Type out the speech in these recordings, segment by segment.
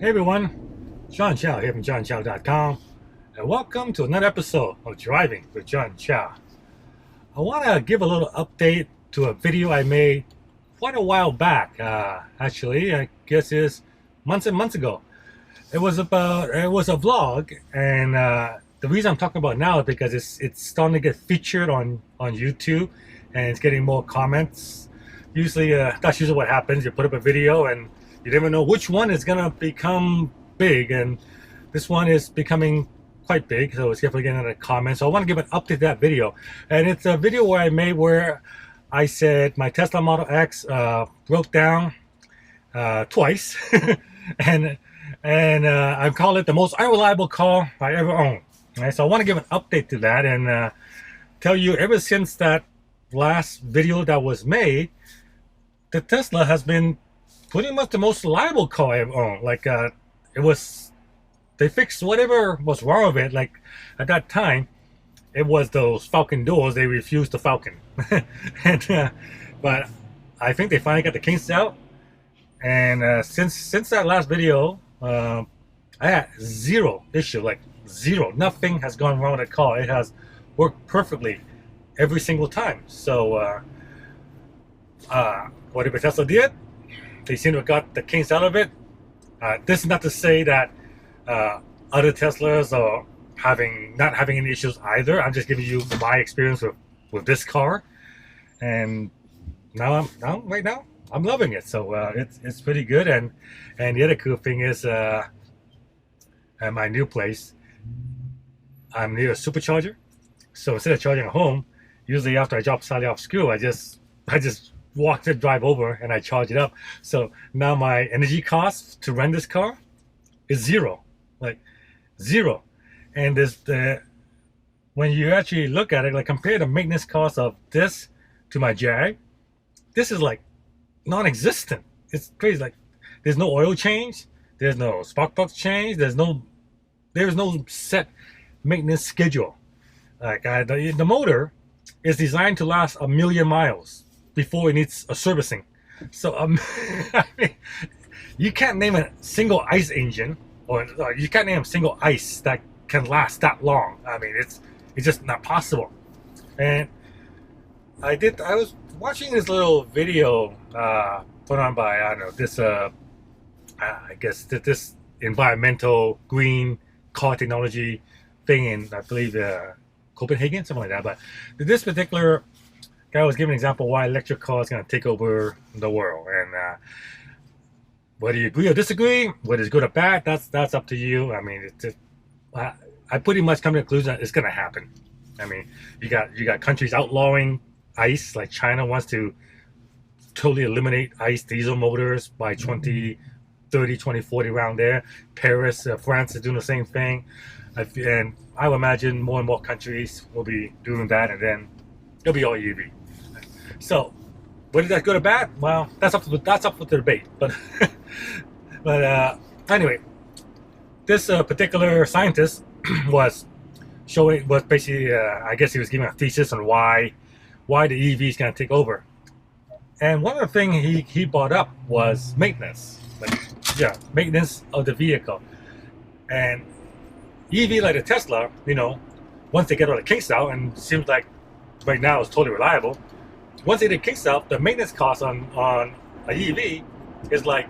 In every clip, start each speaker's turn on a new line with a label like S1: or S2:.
S1: Hey everyone, John Chow here from johnchow.com, and welcome to another episode of Driving with John Chow. I want to give a little update to a video I made quite a while back. Actually, I guess it's months and months ago. It was a vlog, and the reason I'm talking about it now is because it's starting to get featured on YouTube, and it's getting more comments. Usually, that's usually what happens. You put up a video and you never know which one is gonna become big, and this one is becoming quite big, so it's definitely getting a comment. So I want to give an update to that video, and it's a video where I made where I said my Tesla Model X broke down twice, and I call it the most unreliable car I ever owned. Right, so I want to give an update to that and tell you, ever since that last video that was made, the Tesla has been pretty much the most reliable car I ever owned. Like they fixed whatever was wrong with it. Like at that time, it was those Falcon doors. They refused the Falcon, but I think they finally got the kinks out. And since that last video, I had zero issue. Like zero, nothing has gone wrong with the car. It has worked perfectly every single time. So whatever Tesla did, they seem to have got the kinks out of it. This is not to say that other Teslas are not having any issues either. I'm just giving you my experience with this car, and right now I'm loving it. So it's pretty good. And the other cool thing is, at my new place, I'm near a supercharger. So instead of charging at home, usually after I drop Sally off school, I just walk the drive over and I charge it up. So now my energy cost to run this car is zero, like zero. And when you actually look at it, like compare the maintenance cost of this to my Jag, this is like non-existent. It's crazy. Like there's no oil change, there's no spark plug change, there's no set maintenance schedule. Like the motor is designed to last 1,000,000 miles before it needs a servicing. So I mean, you can't name a single ICE engine, or you can't name a single ICE that can last that long. I mean, it's just not possible. And I was watching this little video put on by, I don't know, this I guess this environmental green car technology thing in, I believe, Copenhagen, something like that. But this particular guy was giving an example why electric cars going to take over the world, and whether you agree or disagree, whether it's good or bad, that's up to you. I mean, I pretty much come to the conclusion that it's going to happen. I mean, you got countries outlawing ICE, like China wants to totally eliminate ICE diesel motors by 2030, 2040, around there. Paris, France is doing the same thing, and I would imagine more and more countries will be doing that, and then it'll be all EV. So, whether that's good or bad, well, that's up for the debate. But anyway, this particular scientist was basically, I guess he was giving a thesis on why the EV is going to take over. And one of the things he brought up was maintenance, maintenance of the vehicle. And EV like the Tesla, once they get all the kinks out, and it seems like right now it's totally reliable. Once they get kinks out, the maintenance cost on a EV is like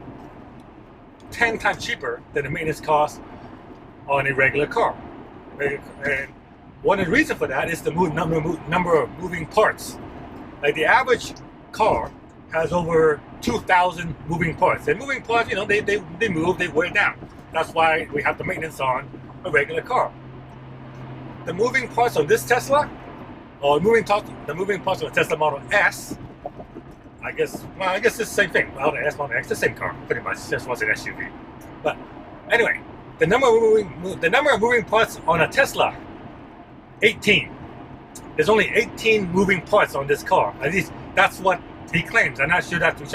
S1: 10 times cheaper than the maintenance cost on a regular car. And one of the reasons for that is the number of moving parts. Like the average car has over 2,000 moving parts. And moving parts, they move, they wear down. That's why we have the maintenance on a regular car. The moving parts on this Tesla, or the moving parts of the Tesla Model S, I guess it's the same thing. Model S, Model X, the same car, pretty much. Just was an SUV. But anyway, the number of moving parts on a Tesla, 18. There's only 18 moving parts on this car. At least that's what he claims. I'm not sure that's true.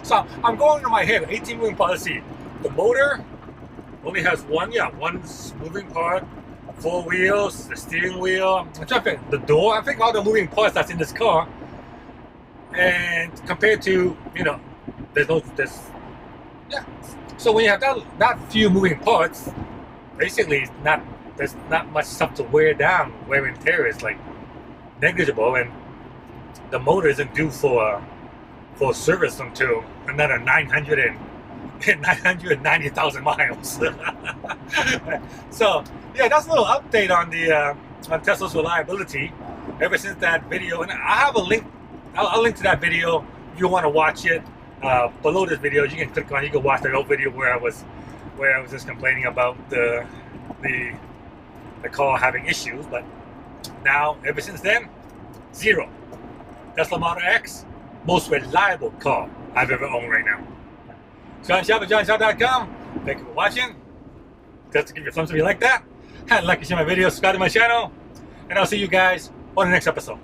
S1: So I'm going to my head. 18 moving parts. Let's see. The motor only has one moving part. 4 wheels, the steering wheel, I'm trying to think, the door. I think all the moving parts that's in this car. And compared to, there's So when you have that few moving parts, basically there's not much stuff to wear down. Wear and tear is like negligible, and the motor isn't due for service until another 990,000 miles. So yeah, that's a little update on the on Tesla's reliability. Ever since that video, and I have a link. I'll link to that video if you want to watch it. Below this video, you can click on. You can watch the old video where I was just complaining about the car having issues. But now, ever since then, zero. Tesla Model X, most reliable car I've ever owned right now. John Chow at johnchow.com. Thank you for watching. Just give me a thumbs up if you like that. And like and share my video, subscribe to my channel. And I'll see you guys on the next episode.